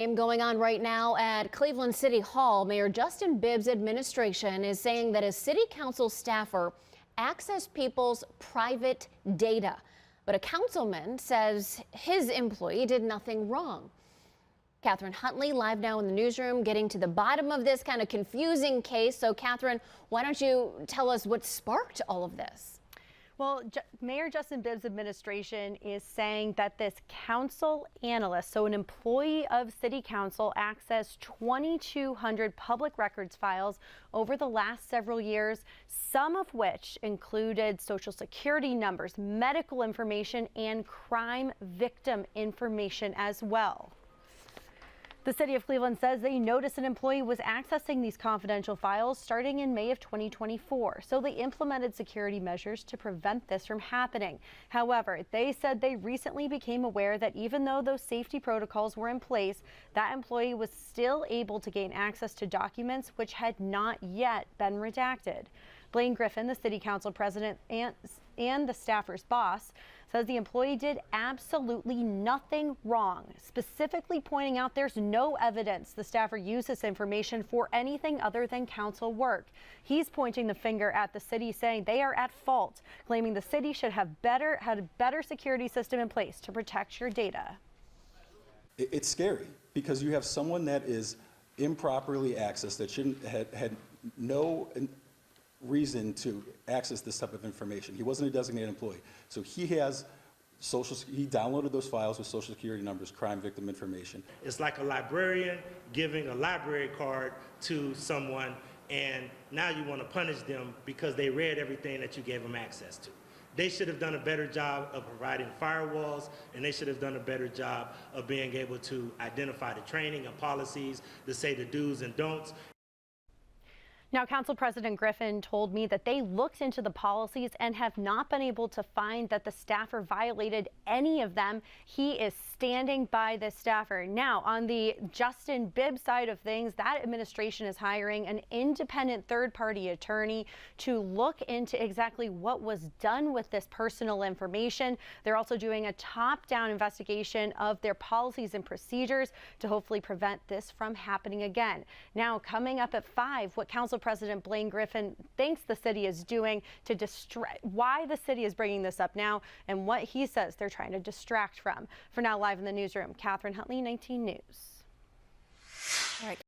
Going on right now at Cleveland City Hall. Mayor Justin Bibb's administration is saying that a city council staffer accessed people's private data, but a councilman says his employee did nothing wrong. Catherine Huntley live now in the newsroom getting to the bottom of this kind of confusing case. So Catherine, why don't you tell us what sparked all of this? Well, Mayor Justin Bibb's administration is saying that this council analyst, so an employee of City Council, accessed 2,200 public records files over the last several years, some of which included Social Security numbers, medical information, and crime victim information as well. The city of Cleveland says they noticed an employee was accessing these confidential files starting in May of 2024. So they implemented security measures to prevent this from happening. However, they said they recently became aware that even though those safety protocols were in place, that employee was still able to gain access to documents which had not yet been redacted. Blaine Griffin, the city council president and the staffer's boss, says the employee did absolutely nothing wrong, specifically pointing out there's no evidence the staffer used this information for anything other than council work. He's pointing the finger at the city, saying they are at fault, claiming the city should have had a better security system in place to protect your data. It's scary because you have someone that is improperly accessed that shouldn't had no reason to access this type of information. He wasn't a designated employee. So he downloaded those files with Social Security numbers, crime victim information. It's like a librarian giving a library card to someone, and now you want to punish them because they read everything that you gave them access to. They should have done a better job of providing firewalls, and they should have done a better job of being able to identify the training and policies to say the do's and don'ts. Now, Council President Griffin told me that they looked into the policies and have not been able to find that the staffer violated any of them. He is standing by the staffer. Now, on the Justin Bibb side of things, that administration is hiring an independent third-party attorney to look into exactly what was done with this personal information. They're also doing a top-down investigation of their policies and procedures to hopefully prevent this from happening again. Now, coming up at 5, what Council President Blaine Griffin thinks the city is doing to why the city is bringing this up now and what he says they're trying to distract from. For now, live in the newsroom, Catherine Huntley, 19 News. All right.